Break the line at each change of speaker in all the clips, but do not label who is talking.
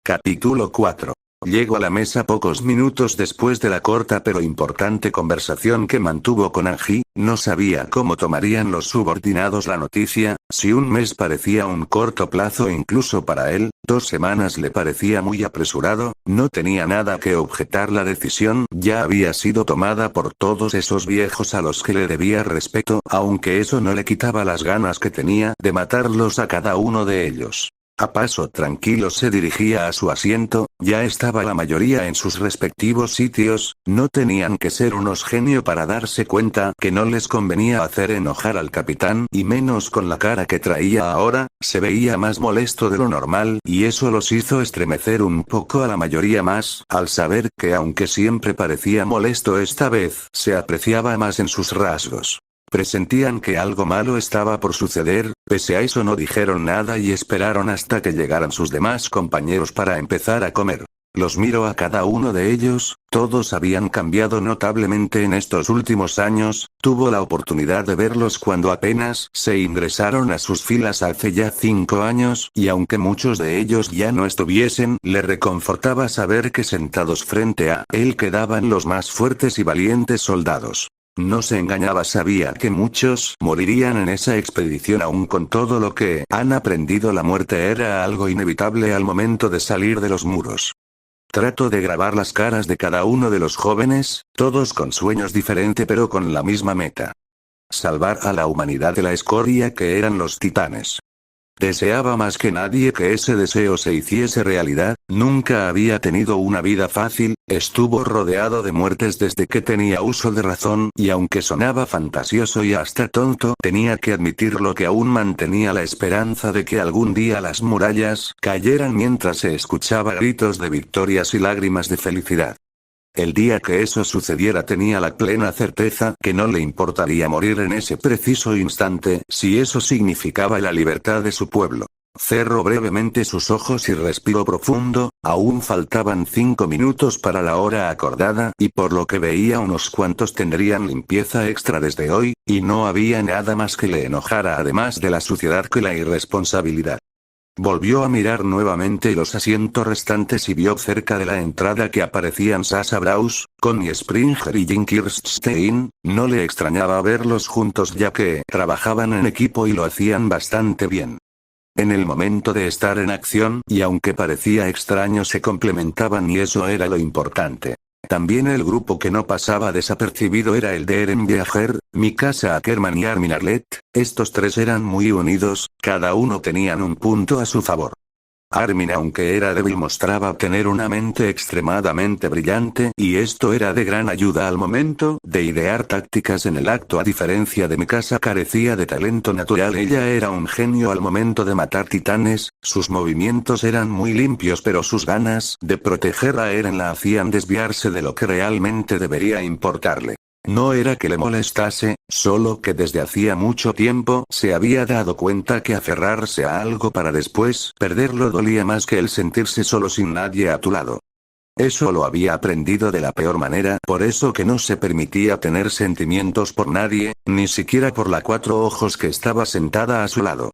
Capítulo 4. Llegó a la mesa pocos minutos después de la corta pero importante conversación que mantuvo con Angie. No sabía cómo tomarían los subordinados la noticia. Si un mes parecía un corto plazo incluso para él, 2 semanas le parecía muy apresurado. No tenía nada que objetar, la decisión ya había sido tomada por todos esos viejos a los que le debía respeto, aunque eso no le quitaba las ganas que tenía de matarlos a cada uno de ellos. A paso tranquilo se dirigía a su asiento. Ya estaba la mayoría en sus respectivos sitios. No tenían que ser unos genios para darse cuenta que no les convenía hacer enojar al capitán, y menos con la cara que traía ahora. Se veía más molesto de lo normal, y eso los hizo estremecer un poco a la mayoría más, al saber que aunque siempre parecía molesto, esta vez se apreciaba más en sus rasgos. Presentían que algo malo estaba por suceder. Pese a eso no dijeron nada y esperaron hasta que llegaran sus demás compañeros para empezar a comer. Los miró a cada uno de ellos. Todos habían cambiado notablemente en estos últimos años. Tuvo la oportunidad de verlos cuando apenas se ingresaron a sus filas hace ya 5 años, y aunque muchos de ellos ya no estuviesen, le reconfortaba saber que sentados frente a él quedaban los más fuertes y valientes soldados. No se engañaba, sabía que muchos morirían en esa expedición. Aun con todo lo que han aprendido, la muerte era algo inevitable al momento de salir de los muros. Trato de grabar las caras de cada uno de los jóvenes, todos con sueños diferentes pero con la misma meta: salvar a la humanidad de la escoria que eran los titanes. Deseaba más que nadie que ese deseo se hiciese realidad. Nunca había tenido una vida fácil, estuvo rodeado de muertes desde que tenía uso de razón, y aunque sonaba fantasioso y hasta tonto, tenía que admitirlo que aún mantenía la esperanza de que algún día las murallas cayeran mientras se escuchaba gritos de victorias y lágrimas de felicidad. El día que eso sucediera tenía la plena certeza que no le importaría morir en ese preciso instante, si eso significaba la libertad de su pueblo. Cerró brevemente sus ojos y respiró profundo. Aún faltaban 5 minutos para la hora acordada, y por lo que veía unos cuantos tendrían limpieza extra desde hoy, y no había nada más que le enojara además de la suciedad que la irresponsabilidad. Volvió a mirar nuevamente los asientos restantes y vio cerca de la entrada que aparecían Sasha Braus, Connie Springer y Jim Kirstein. No le extrañaba verlos juntos ya que trabajaban en equipo y lo hacían bastante bien. En el momento de estar en acción, y aunque parecía extraño, se complementaban y eso era lo importante. También el grupo que no pasaba desapercibido era el de Eren Viajer, Mikasa Ackerman y Armin Arlet. Estos tres eran muy unidos, cada uno tenían un punto a su favor. Armin, aunque era débil, mostraba tener una mente extremadamente brillante, y esto era de gran ayuda al momento de idear tácticas en el acto. A diferencia de Mikasa, carecía de talento natural. Ella era un genio al momento de matar titanes. Sus movimientos eran muy limpios, pero sus ganas de proteger a Eren la hacían desviarse de lo que realmente debería importarle. No era que le molestase, solo que desde hacía mucho tiempo se había dado cuenta que aferrarse a algo para después perderlo dolía más que el sentirse solo sin nadie a tu lado. Eso lo había aprendido de la peor manera, por eso que no se permitía tener sentimientos por nadie, ni siquiera por la 4 ojos que estaba sentada a su lado.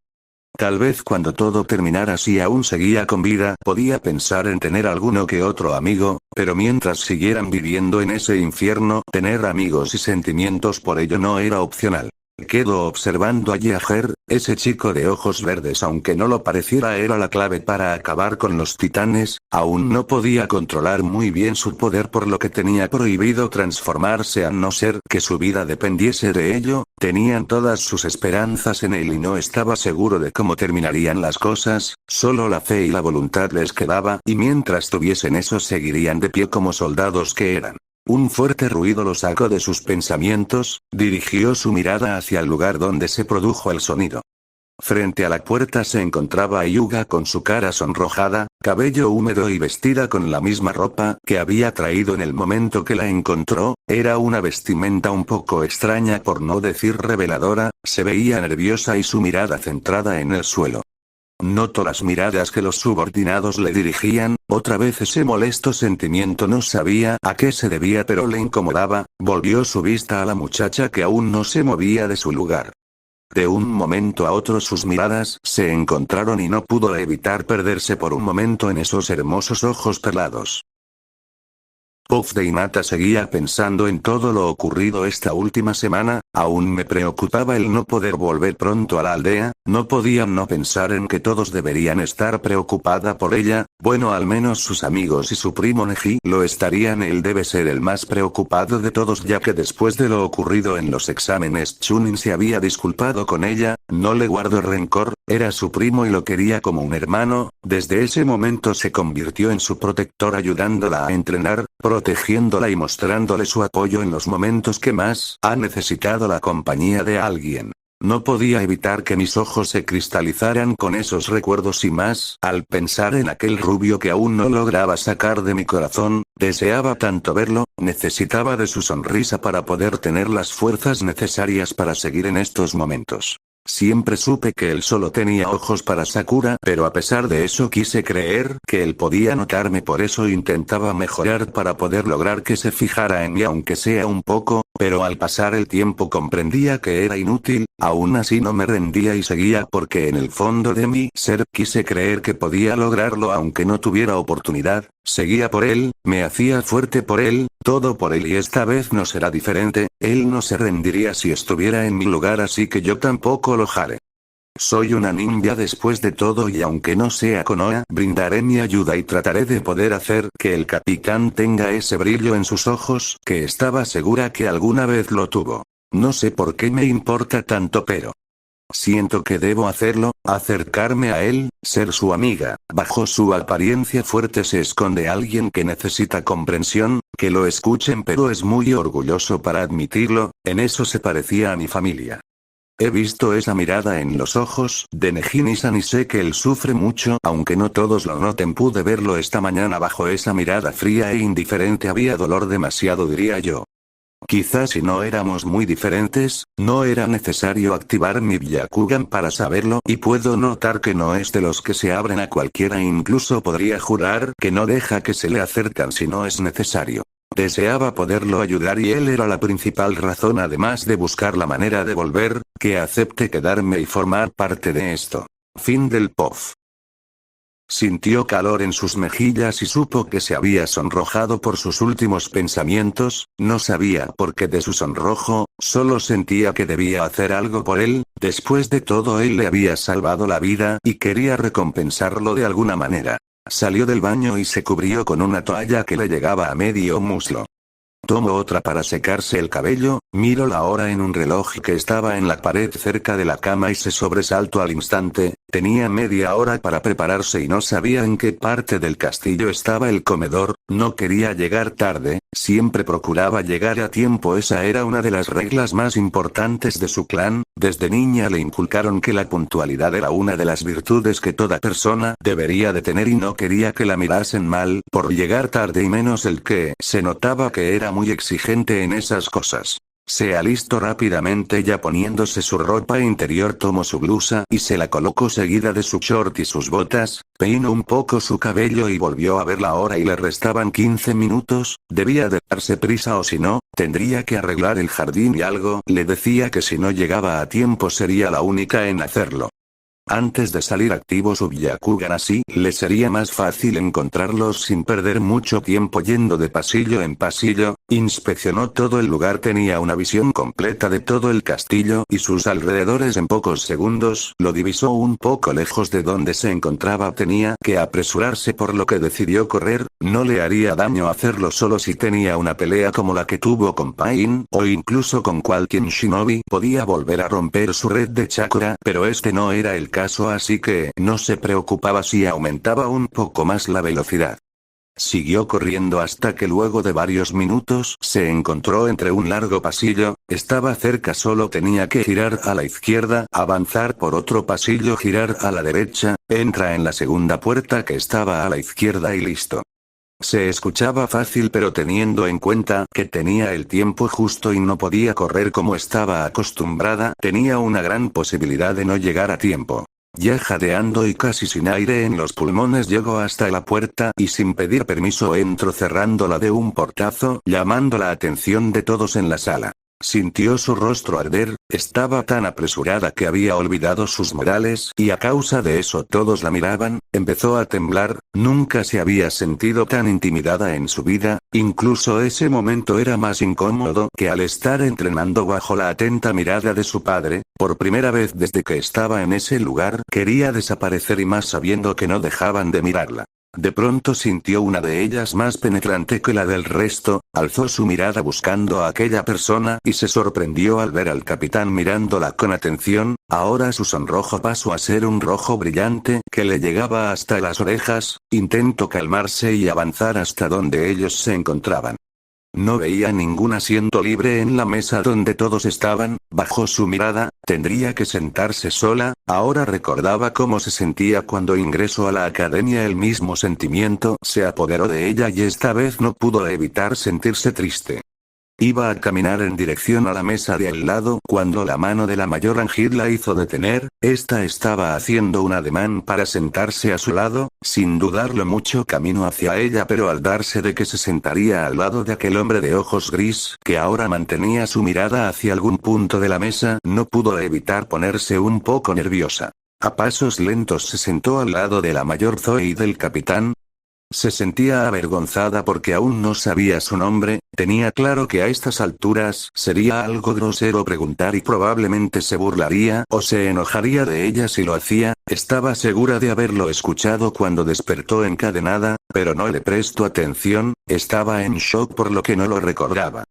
Tal vez cuando todo terminara, si aún seguía con vida, podía pensar en tener alguno que otro amigo, pero mientras siguieran viviendo en ese infierno, tener amigos y sentimientos por ello no era opcional. Quedó observando a Viajer. Ese chico de ojos verdes, aunque no lo pareciera, era la clave para acabar con los titanes. Aún no podía controlar muy bien su poder, por lo que tenía prohibido transformarse a no ser que su vida dependiese de ello. Tenían todas sus esperanzas en él y no estaba seguro de cómo terminarían las cosas. Solo la fe y la voluntad les quedaba, y mientras tuviesen eso seguirían de pie como soldados que eran. Un fuerte ruido lo sacó de sus pensamientos. Dirigió su mirada hacia el lugar donde se produjo el sonido. Frente a la puerta se encontraba Hyuga con su cara sonrojada, cabello húmedo y vestida con la misma ropa que había traído en el momento que la encontró. Era una vestimenta un poco extraña, por no decir reveladora. Se veía nerviosa y su mirada centrada en el suelo. Notó las miradas que los subordinados le dirigían. Otra vez ese molesto sentimiento, no sabía a qué se debía pero le incomodaba. Volvió su vista a la muchacha que aún no se movía de su lugar. De un momento a otro sus miradas se encontraron y no pudo evitar perderse por un momento en esos hermosos ojos perlados. Puff de Hinata seguía pensando en todo lo ocurrido esta última semana, aún me preocupaba el no poder volver pronto a la aldea, no podía no pensar en que todos deberían estar preocupada por ella, bueno al menos sus amigos y su primo Neji lo estarían, él debe ser el más preocupado de todos ya que después de lo ocurrido en los exámenes Chunin se había disculpado con ella, no le guardó rencor, era su primo y lo quería como un hermano, desde ese momento se convirtió en su protector ayudándola a entrenar, protegiéndola y mostrándole su apoyo en los momentos que más ha necesitado la compañía de alguien. No podía evitar que mis ojos se cristalizaran con esos recuerdos y más, al pensar en aquel rubio que aún no lograba sacar de mi corazón, deseaba tanto verlo, necesitaba de su sonrisa para poder tener las fuerzas necesarias para seguir en estos momentos. Siempre supe que él solo tenía ojos para Sakura, pero a pesar de eso quise creer que él podía notarme, por eso intentaba mejorar para poder lograr que se fijara en mí aunque sea un poco, pero al pasar el tiempo comprendía que era inútil, aún así no me rendía y seguía porque en el fondo de mi ser quise creer que podía lograrlo aunque no tuviera oportunidad, seguía por él, me hacía fuerte por él, todo por él y esta vez no será diferente, él no se rendiría si estuviera en mi lugar así que yo tampoco lo haré. Soy una ninja después de todo y aunque no sea Konoha, brindaré mi ayuda y trataré de poder hacer que el capitán tenga ese brillo en sus ojos que estaba segura que alguna vez lo tuvo. No sé por qué me importa tanto pero siento que debo hacerlo, acercarme a él, ser su amiga. Bajo su apariencia fuerte se esconde alguien que necesita comprensión, que lo escuchen pero es muy orgulloso para admitirlo, en eso se parecía a mi familia. He visto esa mirada en los ojos de Neji-san y sé que él sufre mucho, aunque no todos lo noten. Pude verlo esta mañana bajo esa mirada fría e indiferente, había dolor demasiado diría yo. Quizás si no éramos muy diferentes, no era necesario activar mi Byakugan para saberlo y puedo notar que no es de los que se abren a cualquiera, incluso podría jurar que no deja que se le acercan si no es necesario. Deseaba poderlo ayudar y él era la principal razón además de buscar la manera de volver, que acepte quedarme y formar parte de esto. Fin del POV. Sintió calor en sus mejillas y supo que se había sonrojado por sus últimos pensamientos, no sabía por qué de su sonrojo, solo sentía que debía hacer algo por él, después de todo él le había salvado la vida y quería recompensarlo de alguna manera. Salió del baño y se cubrió con una toalla que le llegaba a medio muslo. Tomó otra para secarse el cabello, miró la hora en un reloj que estaba en la pared cerca de la cama y se sobresaltó al instante, tenía media hora para prepararse y no sabía en qué parte del castillo estaba el comedor, no quería llegar tarde, siempre procuraba llegar a tiempo, esa era una de las reglas más importantes de su clan, desde niña le inculcaron que la puntualidad era una de las virtudes que toda persona debería de tener y no quería que la mirasen mal por llegar tarde y menos el que se notaba que era muy exigente en esas cosas. Se alistó rápidamente ya poniéndose su ropa interior, tomó su blusa y se la colocó seguida de su short y sus botas, peinó un poco su cabello y volvió a ver la hora y le restaban 15 minutos, debía de darse prisa o si no, tendría que arreglar el jardín y algo le decía que si no llegaba a tiempo sería la única en hacerlo. Antes de salir activo su Byakugan, así le sería más fácil encontrarlos sin perder mucho tiempo yendo de pasillo en pasillo, inspeccionó todo el lugar, tenía una visión completa de todo el castillo y sus alrededores en pocos segundos, lo divisó un poco lejos de donde se encontraba, tenía que apresurarse por lo que decidió correr, no le haría daño hacerlo solo si tenía una pelea como la que tuvo con Pain, o incluso con cualquier shinobi, podía volver a romper su red de chakra, pero este no era el caso así que no se preocupaba si aumentaba un poco más la velocidad. Siguió corriendo hasta que luego de varios minutos se encontró entre un largo pasillo, estaba cerca, solo tenía que girar a la izquierda, avanzar por otro pasillo, girar a la derecha, entra en la segunda puerta que estaba a la izquierda y listo. Se escuchaba fácil pero teniendo en cuenta que tenía el tiempo justo y no podía correr como estaba acostumbrada, tenía una gran posibilidad de no llegar a tiempo. Ya jadeando y casi sin aire en los pulmones llegó hasta la puerta y sin pedir permiso entró cerrándola de un portazo, llamando la atención de todos en la sala. Sintió su rostro arder, estaba tan apresurada que había olvidado sus modales y a causa de eso todos la miraban, empezó a temblar, nunca se había sentido tan intimidada en su vida, incluso ese momento era más incómodo que al estar entrenando bajo la atenta mirada de su padre, por primera vez desde que estaba en ese lugar quería desaparecer y más sabiendo que no dejaban de mirarla. De pronto sintió una de ellas más penetrante que la del resto, alzó su mirada buscando a aquella persona y se sorprendió al ver al capitán mirándola con atención, ahora su sonrojo pasó a ser un rojo brillante que le llegaba hasta las orejas, intentó calmarse y avanzar hasta donde ellos se encontraban. No veía ningún asiento libre en la mesa donde todos estaban, bajó su mirada, tendría que sentarse sola, ahora recordaba cómo se sentía cuando ingresó a la academia, el mismo sentimiento se apoderó de ella y esta vez no pudo evitar sentirse triste. Iba a caminar en dirección a la mesa de al lado cuando la mano de la mayor Angid la hizo detener, esta estaba haciendo un ademán para sentarse a su lado, sin dudarlo mucho caminó hacia ella pero al darse de que se sentaría al lado de aquel hombre de ojos gris que ahora mantenía su mirada hacia algún punto de la mesa, no pudo evitar ponerse un poco nerviosa. A pasos lentos se sentó al lado de la mayor Zoe y del capitán. Se sentía avergonzada porque aún no sabía su nombre, tenía claro que a estas alturas sería algo grosero preguntar y probablemente se burlaría o se enojaría de ella si lo hacía, estaba segura de haberlo escuchado cuando despertó encadenada, pero no le prestó atención, estaba en shock por lo que no lo recordaba.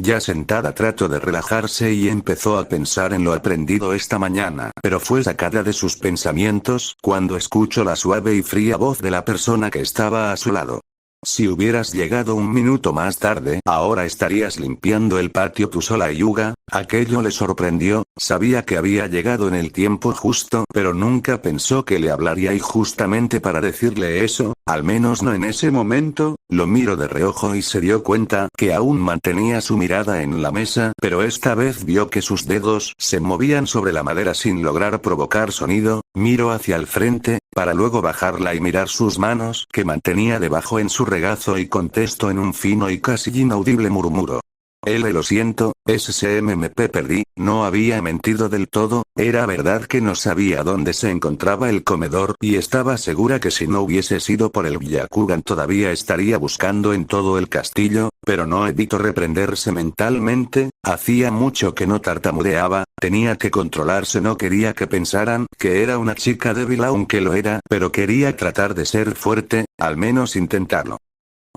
Ya sentada trató de relajarse y empezó a pensar en lo aprendido esta mañana, pero fue sacada de sus pensamientos cuando escuchó la suave y fría voz de la persona que estaba a su lado. Si hubieras llegado un minuto más tarde, ahora estarías limpiando el patio tú sola y Yuga. Aquello le sorprendió, sabía que había llegado en el tiempo justo, pero nunca pensó que le hablaría y justamente para decirle eso, al menos no en ese momento, lo miró de reojo y se dio cuenta que aún mantenía su mirada en la mesa, pero esta vez vio que sus dedos se movían sobre la madera sin lograr provocar sonido, miró hacia el frente, para luego bajarla y mirar sus manos que mantenía debajo en su regazo y contestó en un fino y casi inaudible murmuro. Lo siento, SMMP perdí, no había mentido del todo, era verdad que no sabía dónde se encontraba el comedor y estaba segura que si no hubiese sido por el Byakugan todavía estaría buscando en todo el castillo, pero no evitó reprenderse mentalmente, hacía mucho que no tartamudeaba, tenía que controlarse, no quería que pensaran que era una chica débil aunque lo era, pero quería tratar de ser fuerte, al menos intentarlo.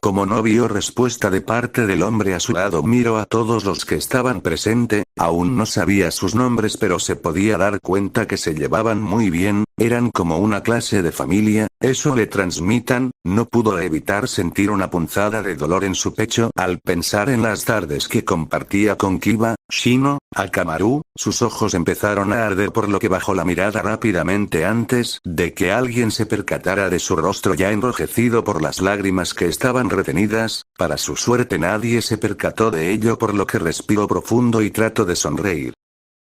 Como no vio respuesta de parte del hombre a su lado, miró a todos los que estaban presente, aún no sabía sus nombres pero se podía dar cuenta que se llevaban muy bien, eran como una clase de familia, eso le transmitan, no pudo evitar sentir una punzada de dolor en su pecho al pensar en las tardes que compartía con Kiba, Shino, Akamaru, sus ojos empezaron a arder por lo que bajó la mirada rápidamente antes de que alguien se percatara de su rostro ya enrojecido por las lágrimas que estaban retenidas, para su suerte nadie se percató de ello por lo que respiró profundo y trató de sonreír.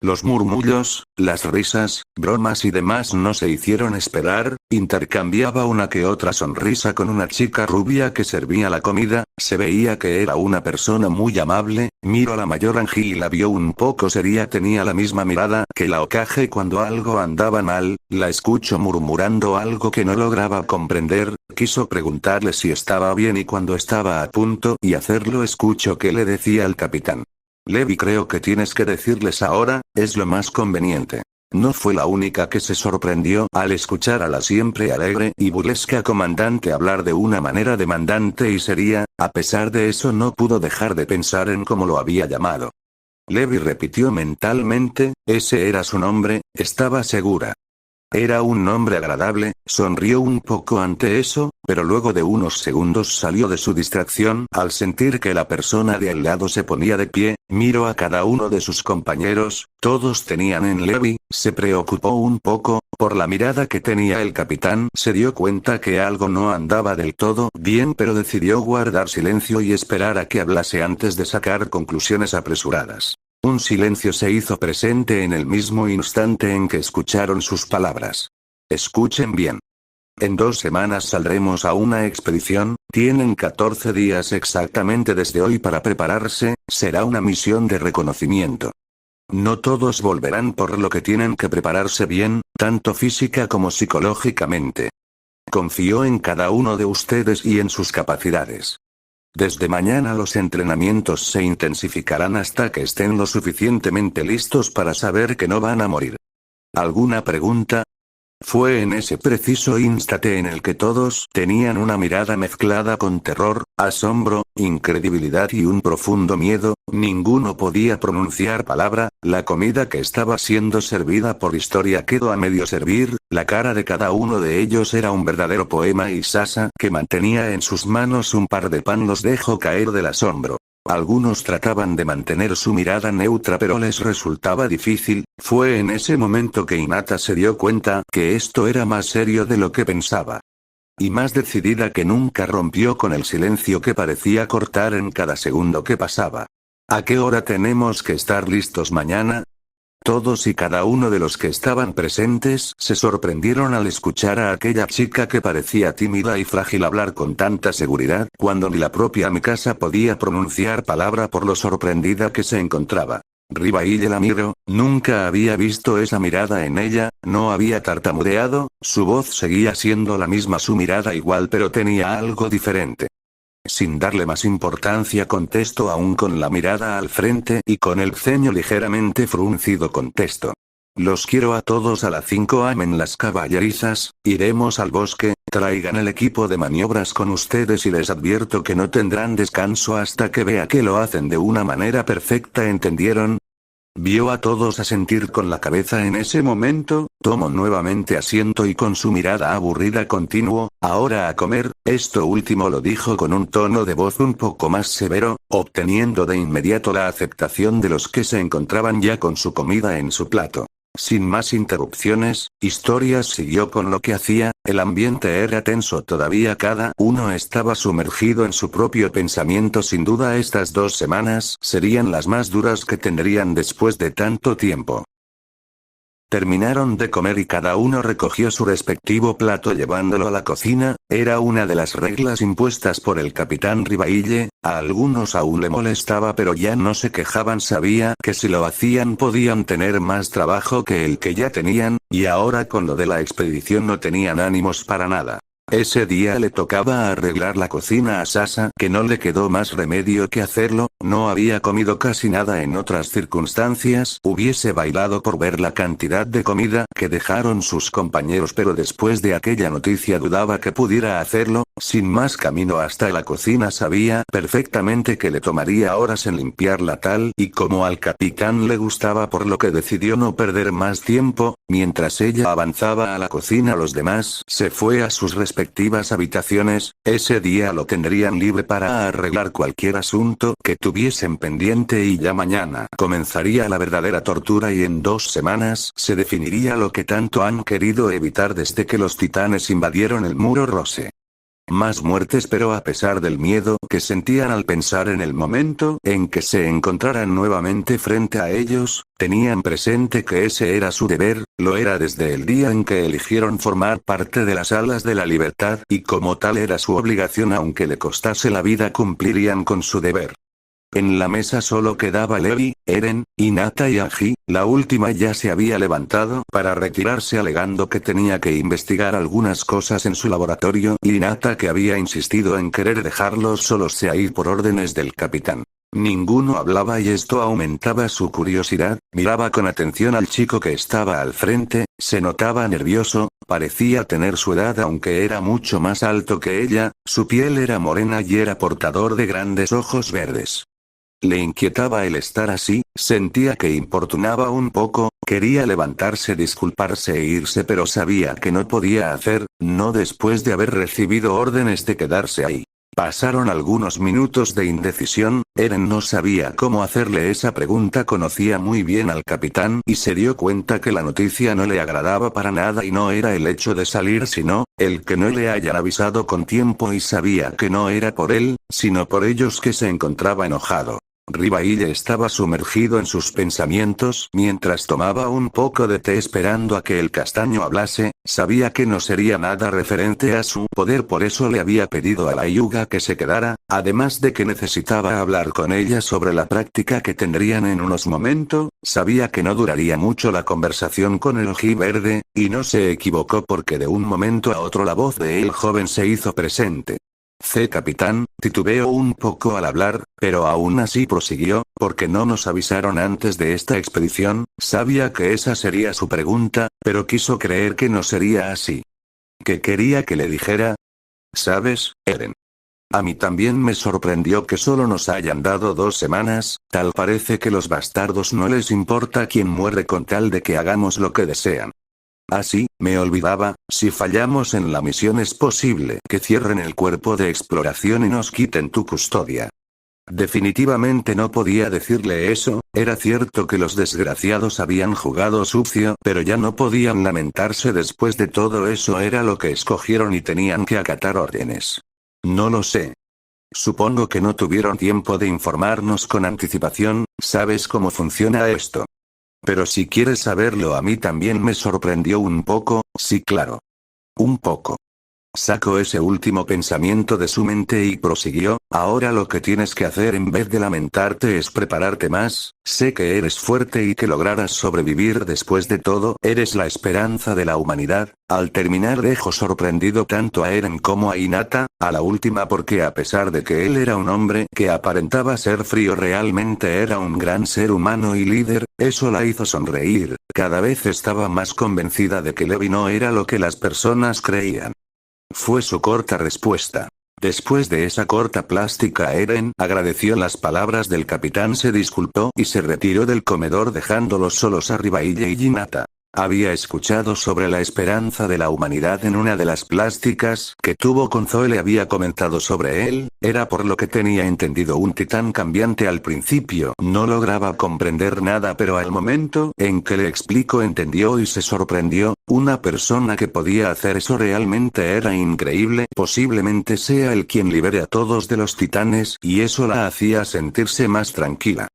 Los murmullos, las risas, bromas y demás no se hicieron esperar, intercambiaba una que otra sonrisa con una chica rubia que servía la comida, se veía que era una persona muy amable, miró a la mayor Angie y la vio un poco seria, tenía la misma mirada que la Hokage cuando algo andaba mal, la escuchó murmurando algo que no lograba comprender, quiso preguntarle si estaba bien y cuando estaba a punto y hacerlo escuchó que le decía al capitán. Levi, creo que tienes que decirles ahora, es lo más conveniente. No fue la única que se sorprendió al escuchar a la siempre alegre y burlesca comandante hablar de una manera demandante y seria, a pesar de eso no pudo dejar de pensar en cómo lo había llamado. Levi repitió mentalmente, ese era su nombre, estaba segura. Era un nombre agradable, sonrió un poco ante eso, pero luego de unos segundos salió de su distracción al sentir que la persona de al lado se ponía de pie, miró a cada uno de sus compañeros, todos tenían en Levi, se preocupó un poco, por la mirada que tenía el capitán, se dio cuenta que algo no andaba del todo bien pero decidió guardar silencio y esperar a que hablase antes de sacar conclusiones apresuradas. Un silencio se hizo presente en el mismo instante en que escucharon sus palabras. Escuchen bien. En 2 semanas saldremos a una expedición, tienen 14 días exactamente desde hoy para prepararse, será una misión de reconocimiento. No todos volverán por lo que tienen que prepararse bien, tanto física como psicológicamente. Confío en cada uno de ustedes y en sus capacidades. Desde mañana los entrenamientos se intensificarán hasta que estén lo suficientemente listos para saber que no van a morir. ¿Alguna pregunta? Fue en ese preciso instante en el que todos tenían una mirada mezclada con terror, asombro, incredibilidad y un profundo miedo. Ninguno podía pronunciar palabra. La comida que estaba siendo servida por Historia quedó a medio servir. La cara de cada uno de ellos era un verdadero poema y Sasa, que mantenía en sus manos un par de pan, los dejó caer del asombro. Algunos trataban de mantener su mirada neutra pero les resultaba difícil. Fue en ese momento que Hinata se dio cuenta que esto era más serio de lo que pensaba. Y más decidida que nunca rompió con el silencio que parecía cortar en cada segundo que pasaba. ¿A qué hora tenemos que estar listos mañana? Todos y cada uno de los que estaban presentes se sorprendieron al escuchar a aquella chica que parecía tímida y frágil hablar con tanta seguridad, cuando ni la propia Mikasa podía pronunciar palabra por lo sorprendida que se encontraba. Ribaille la miró, nunca había visto esa mirada en ella, no había tartamudeado, su voz seguía siendo la misma, su mirada igual, pero tenía algo diferente. Sin darle más importancia contestó, aún con la mirada al frente y con el ceño ligeramente fruncido, contestó. Los quiero a todos a las 5 am en las caballerizas, iremos al bosque, traigan el equipo de maniobras con ustedes y les advierto que no tendrán descanso hasta que vea que lo hacen de una manera perfecta, ¿entendieron? Vio a todos asentir con la cabeza en ese momento, tomó nuevamente asiento y con su mirada aburrida continuó, ahora a comer. Esto último lo dijo con un tono de voz un poco más severo, obteniendo de inmediato la aceptación de los que se encontraban ya con su comida en su plato. Sin más interrupciones, Historia siguió con lo que hacía. El ambiente era tenso todavía, cada uno estaba sumergido en su propio pensamiento. Sin duda estas 2 semanas serían las más duras que tendrían después de tanto tiempo. Terminaron de comer y cada uno recogió su respectivo plato llevándolo a la cocina. Era una de las reglas impuestas por el capitán Ribaille. A algunos aún le molestaba pero ya no se quejaban, sabía que si lo hacían podían tener más trabajo que el que ya tenían, y ahora con lo de la expedición no tenían ánimos para nada. Ese día le tocaba arreglar la cocina a Sasa, que no le quedó más remedio que hacerlo. No había comido casi nada en otras circunstancias, hubiese bailado por ver la cantidad de comida que dejaron sus compañeros, pero después de aquella noticia dudaba que pudiera hacerlo. Sin más camino hasta la cocina, sabía perfectamente que le tomaría horas en limpiarla tal y como al capitán le gustaba, por lo que decidió no perder más tiempo. Mientras ella avanzaba a la cocina, los demás se fue a sus respectivas habitaciones. Ese día lo tendrían libre para arreglar cualquier asunto que tuviesen pendiente y ya mañana comenzaría la verdadera tortura y en 2 semanas se definiría lo que tanto han querido evitar desde que los titanes invadieron el muro Rose. Más muertes, pero a pesar del miedo que sentían al pensar en el momento en que se encontraran nuevamente frente a ellos, tenían presente que ese era su deber. Lo era desde el día en que eligieron formar parte de las Alas de la Libertad, y como tal era su obligación, aunque le costase la vida cumplirían con su deber. En la mesa solo quedaba Levi, Eren, Hinata y Aji. La última ya se había levantado para retirarse alegando que tenía que investigar algunas cosas en su laboratorio, y Hinata, que había insistido en querer dejarlos solos, a ir por órdenes del capitán. Ninguno hablaba y esto aumentaba su curiosidad. Miraba con atención al chico que estaba al frente, se notaba nervioso, parecía tener su edad aunque era mucho más alto que ella, su piel era morena y era portador de grandes ojos verdes. Le inquietaba el estar así, sentía que importunaba un poco, quería levantarse, disculparse e irse, pero sabía que no podía hacer, no después de haber recibido órdenes de quedarse ahí. Pasaron algunos minutos de indecisión. Eren no sabía cómo hacerle esa pregunta, conocía muy bien al capitán y se dio cuenta que la noticia no le agradaba para nada, y no era el hecho de salir sino el que no le hayan avisado con tiempo, y sabía que no era por él, sino por ellos que se encontraba enojado. Ribaille estaba sumergido en sus pensamientos mientras tomaba un poco de té esperando a que el castaño hablase. Sabía que no sería nada referente a su poder, por eso le había pedido a la Hyuga que se quedara, además de que necesitaba hablar con ella sobre la práctica que tendrían en unos momentos. Sabía que no duraría mucho la conversación con el ojí verde, y no se equivocó porque de un momento a otro la voz de el joven se hizo presente. Capitán, titubeó un poco al hablar, pero aún así prosiguió, ¿por qué no nos avisaron antes de esta expedición? Sabía que esa sería su pregunta, pero quiso creer que no sería así. ¿Qué quería que le dijera? ¿Sabes, Eren? A mí también me sorprendió que solo nos hayan dado 2 semanas, tal parece que los bastardos no les importa quién muere con tal de que hagamos lo que desean. Así, me olvidaba, si fallamos en la misión es posible que cierren el cuerpo de exploración y nos quiten tu custodia. Definitivamente no podía decirle eso, era cierto que los desgraciados habían jugado sucio, pero ya no podían lamentarse después de todo eso, era lo que escogieron y tenían que acatar órdenes. No lo sé. Supongo que no tuvieron tiempo de informarnos con anticipación, ¿sabes cómo funciona esto? Pero si quieres saberlo, a mí también me sorprendió un poco, sí, claro. Un poco. Sacó ese último pensamiento de su mente y prosiguió, ahora lo que tienes que hacer en vez de lamentarte es prepararte más, sé que eres fuerte y que lograrás sobrevivir después de todo, eres la esperanza de la humanidad. Al terminar dejó sorprendido tanto a Eren como a Hinata, a la última porque a pesar de que él era un hombre que aparentaba ser frío realmente era un gran ser humano y líder, eso la hizo sonreír, cada vez estaba más convencida de que Levi no era lo que las personas creían. Fue su corta respuesta. Después de esa corta plástica Eren agradeció las palabras del capitán, se disculpó y se retiró del comedor dejándolos solos a Ribaille y Hinata. Había escuchado sobre la esperanza de la humanidad en una de las plásticas que tuvo con Zoe, le había comentado sobre él, era por lo que tenía entendido un titán cambiante al principio, no lograba comprender nada pero al momento en que le explicó entendió y se sorprendió, una persona que podía hacer eso realmente era increíble, posiblemente sea el quien libere a todos de los titanes y eso la hacía sentirse más tranquila.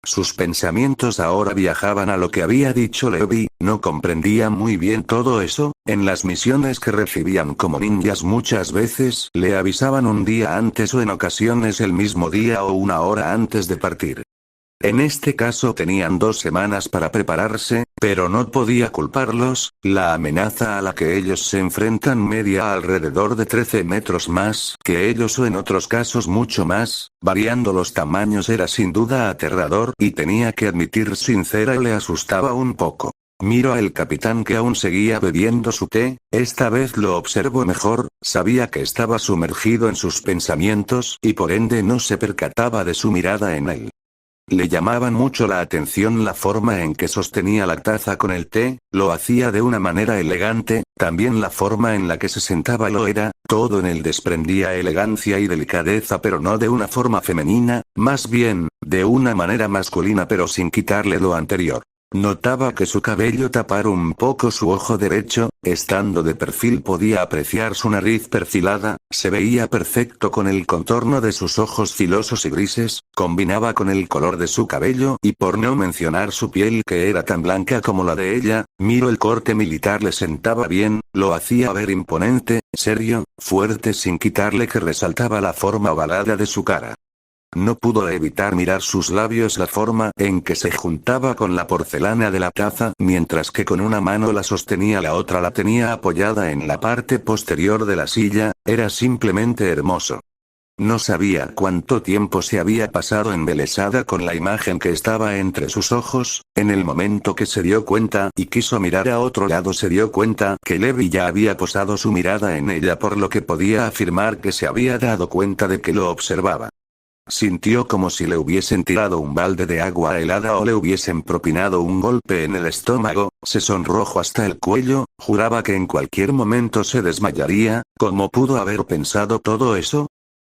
Sus pensamientos ahora viajaban a lo que había dicho Levi, no comprendía muy bien todo eso, en las misiones que recibían como ninjas muchas veces le avisaban un día antes o en ocasiones el mismo día o una hora antes de partir. En este caso tenían 2 semanas para prepararse, pero no podía culparlos, la amenaza a la que ellos se enfrentan media alrededor de 13 metros más que ellos o en otros casos mucho más, variando los tamaños era sin duda aterrador y tenía que admitir sincera le asustaba un poco. Miró al capitán que aún seguía bebiendo su té, esta vez lo observó mejor, sabía que estaba sumergido en sus pensamientos y por ende no se percataba de su mirada en él. Le llamaban mucho la atención la forma en que sostenía la taza con el té, lo hacía de una manera elegante, también la forma en la que se sentaba lo era, todo en él desprendía elegancia y delicadeza pero no de una forma femenina, más bien, de una manera masculina pero sin quitarle lo anterior. Notaba que su cabello tapara un poco su ojo derecho, estando de perfil podía apreciar su nariz perfilada, se veía perfecto con el contorno de sus ojos filosos y grises, combinaba con el color de su cabello y por no mencionar su piel que era tan blanca como la de ella, miró el corte militar le sentaba bien, lo hacía ver imponente, serio, fuerte sin quitarle que resaltaba la forma ovalada de su cara. No pudo evitar mirar sus labios, la forma en que se juntaba con la porcelana de la taza, mientras que con una mano la sostenía, la otra la tenía apoyada en la parte posterior de la silla, era simplemente hermoso. No sabía cuánto tiempo se había pasado embelesada con la imagen que estaba entre sus ojos, en el momento que se dio cuenta y quiso mirar a otro lado se dio cuenta que Levi ya había posado su mirada en ella por lo que podía afirmar que se había dado cuenta de que lo observaba. Sintió como si le hubiesen tirado un balde de agua helada o le hubiesen propinado un golpe en el estómago, se sonrojó hasta el cuello, juraba que en cualquier momento se desmayaría. ¿Cómo pudo haber pensado todo eso?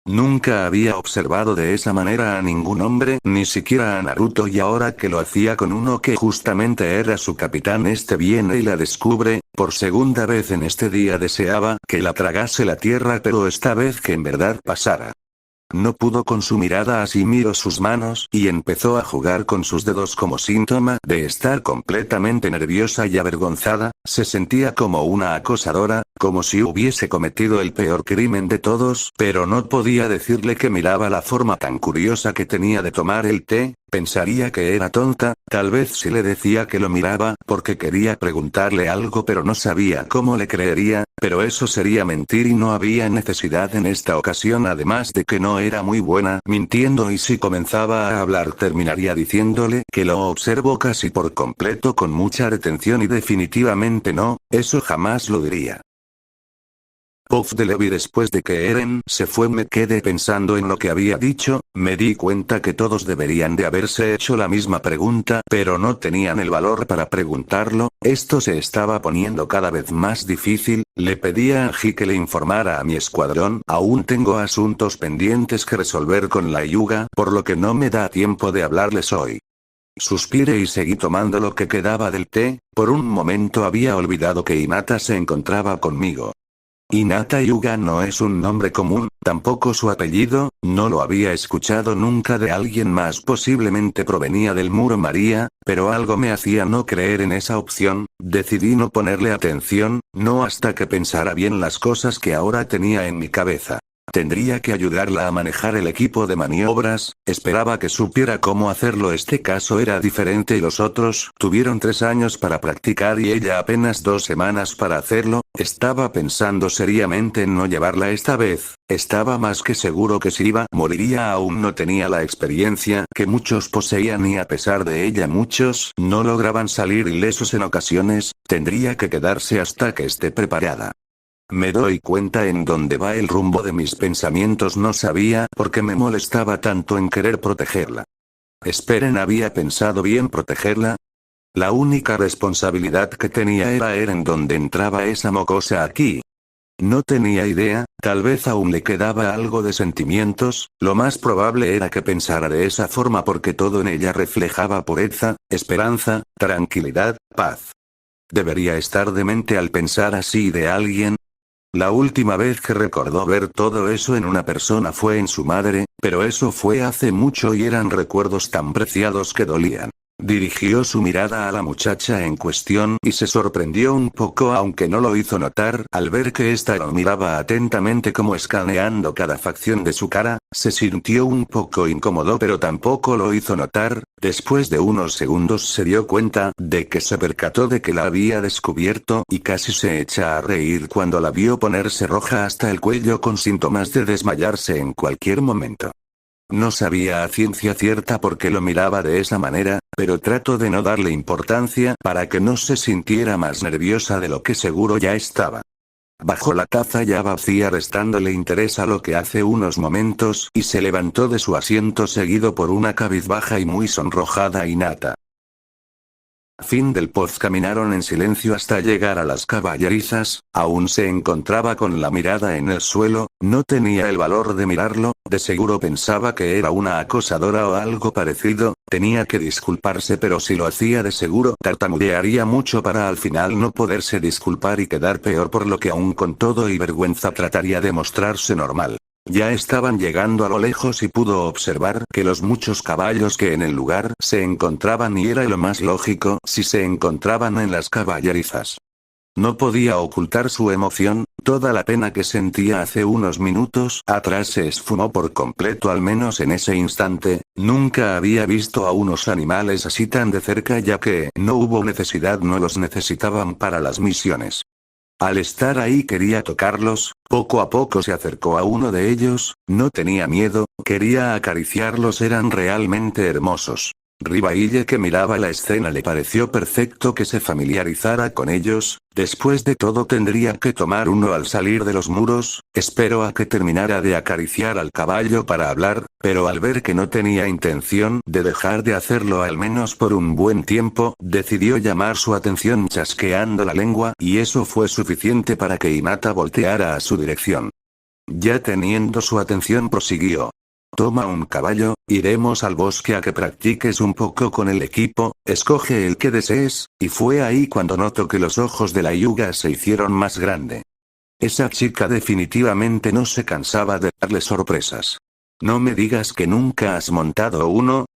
Nunca había observado de esa manera a ningún hombre, ni siquiera a Naruto, y ahora que lo hacía con uno que justamente era su capitán, este viene y la descubre, por segunda vez en este día deseaba que la tragase la tierra, pero esta vez que en verdad pasara. No pudo con su mirada, así miró sus manos y empezó a jugar con sus dedos como síntoma de estar completamente nerviosa y avergonzada. Se sentía como una acosadora, como si hubiese cometido el peor crimen de todos, pero no podía decirle que miraba la forma tan curiosa que tenía de tomar el té. Pensaría que era tonta, tal vez si le decía que lo miraba porque quería preguntarle algo, pero no sabía cómo le creería, pero eso sería mentir y no había necesidad en esta ocasión, además de que no era muy buena mintiendo, y si comenzaba a hablar terminaría diciéndole que lo observo casi por completo con mucha atención, y definitivamente no, eso jamás lo diría. Puff de Levi. Después de que Eren se fue me quedé pensando en lo que había dicho, me di cuenta que todos deberían de haberse hecho la misma pregunta, pero no tenían el valor para preguntarlo. Esto se estaba poniendo cada vez más difícil. Le pedí a Angie que le informara a mi escuadrón. Aún tengo asuntos pendientes que resolver con la Hyuga, por lo que no me da tiempo de hablarles hoy. Suspiré y seguí tomando lo que quedaba del té. Por un momento había olvidado que Hinata se encontraba conmigo. Hinata Hyuga no es un nombre común, tampoco su apellido, no lo había escuchado nunca de alguien más, posiblemente provenía del Muro María, pero algo me hacía no creer en esa opción. Decidí no ponerle atención, no hasta que pensara bien las cosas que ahora tenía en mi cabeza. Tendría que ayudarla a manejar el equipo de maniobras. Esperaba que supiera cómo hacerlo. Este caso era diferente y los otros tuvieron 3 años para practicar y ella apenas 2 semanas para hacerlo. Estaba pensando seriamente en no llevarla esta vez. Estaba más que seguro que si iba, moriría. Aún no tenía la experiencia que muchos poseían y a pesar de ella muchos no lograban salir ilesos en ocasiones. Tendría que quedarse hasta que esté preparada. Me doy cuenta en dónde va el rumbo de mis pensamientos. No sabía por qué me molestaba tanto en querer protegerla. Esperen, ¿había pensado bien protegerla? La única responsabilidad que tenía era en dónde entraba esa mocosa aquí. No tenía idea, tal vez aún le quedaba algo de sentimientos. Lo más probable era que pensara de esa forma porque todo en ella reflejaba pureza, esperanza, tranquilidad, paz. ¿Debería estar demente al pensar así de alguien? La última vez que recordó ver todo eso en una persona fue en su madre, pero eso fue hace mucho y eran recuerdos tan preciados que dolían. Dirigió su mirada a la muchacha en cuestión y se sorprendió un poco, aunque no lo hizo notar, al ver que ésta lo miraba atentamente como escaneando cada facción de su cara. Se sintió un poco incómodo, pero tampoco lo hizo notar. Después de unos segundos se dio cuenta de que se percató de que la había descubierto y casi se echa a reír cuando la vio ponerse roja hasta el cuello con síntomas de desmayarse en cualquier momento. No sabía a ciencia cierta por qué lo miraba de esa manera, pero trató de no darle importancia para que no se sintiera más nerviosa de lo que seguro ya estaba. Bajó la taza ya vacía restándole interés a lo que hace unos momentos y se levantó de su asiento seguido por una cabizbaja y muy sonrojada Hinata. Fin del post. Caminaron en silencio hasta llegar a las caballerizas. Aún se encontraba con la mirada en el suelo, no tenía el valor de mirarlo, de seguro pensaba que era una acosadora o algo parecido. Tenía que disculparse, pero si lo hacía de seguro tartamudearía mucho para al final no poderse disculpar y quedar peor, por lo que aún con todo y vergüenza trataría de mostrarse normal. Ya estaban llegando a lo lejos y pudo observar que los muchos caballos que en el lugar se encontraban, y era lo más lógico si se encontraban en las caballerizas. No podía ocultar su emoción, toda la pena que sentía hace unos minutos atrás se esfumó por completo, al menos en ese instante. Nunca había visto a unos animales así tan de cerca, ya que no hubo necesidad, no los necesitaban para las misiones. Al estar ahí quería tocarlos. Poco a poco se acercó a uno de ellos, no tenía miedo, quería acariciarlos, eran realmente hermosos. Rivaille, que miraba la escena, le pareció perfecto que se familiarizara con ellos. Después de todo tendría que tomar uno al salir de los muros. Esperó a que terminara de acariciar al caballo para hablar, pero al ver que no tenía intención de dejar de hacerlo al menos por un buen tiempo, decidió llamar su atención chasqueando la lengua, y eso fue suficiente para que Hinata volteara a su dirección. Ya teniendo su atención prosiguió. Toma un caballo, iremos al bosque a que practiques un poco con el equipo, escoge el que desees, y fue ahí cuando notó que los ojos de la Hyuga se hicieron más grande. Esa chica definitivamente no se cansaba de darle sorpresas. ¿No me digas que nunca has montado uno?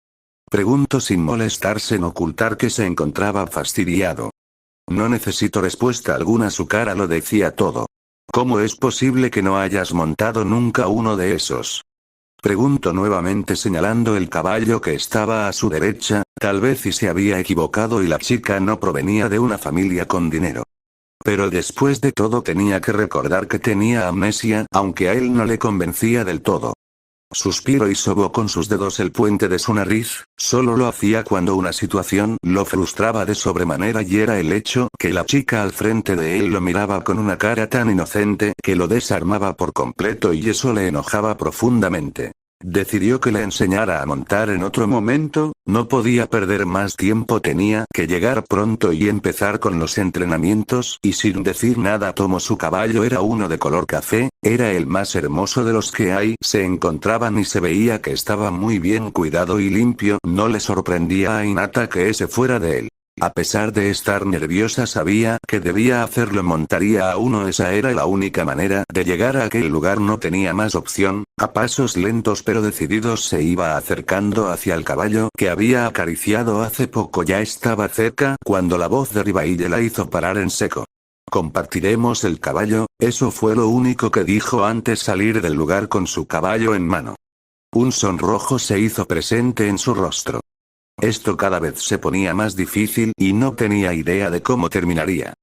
Preguntó sin molestarse en ocultar que se encontraba fastidiado. No necesito respuesta alguna, su cara lo decía todo. ¿Cómo es posible que no hayas montado nunca uno de esos? Preguntó nuevamente señalando el caballo que estaba a su derecha, tal vez y se había equivocado y la chica no provenía de una familia con dinero. Pero después de todo tenía que recordar que tenía amnesia, aunque a él no le convencía del todo. Suspiró y sobó con sus dedos el puente de su nariz, solo lo hacía cuando una situación lo frustraba de sobremanera y era el hecho que la chica al frente de él lo miraba con una cara tan inocente que lo desarmaba por completo y eso le enojaba profundamente. Decidió que le enseñara a montar en otro momento, no podía perder más tiempo, tenía que llegar pronto y empezar con los entrenamientos, y sin decir nada tomó su caballo, era uno de color café, era el más hermoso de los que hay, se encontraban y se veía que estaba muy bien cuidado y limpio, no le sorprendía a Hinata que ese fuera de él. A pesar de estar nerviosa sabía que debía hacerlo, montaría a uno, esa era la única manera de llegar a aquel lugar, no tenía más opción. A pasos lentos pero decididos se iba acercando hacia el caballo que había acariciado hace poco, ya estaba cerca cuando la voz de Ribaille la hizo parar en seco. Compartiremos el caballo, eso fue lo único que dijo antes de salir del lugar con su caballo en mano. Un sonrojo se hizo presente en su rostro. Esto cada vez se ponía más difícil y no tenía idea de cómo terminaría.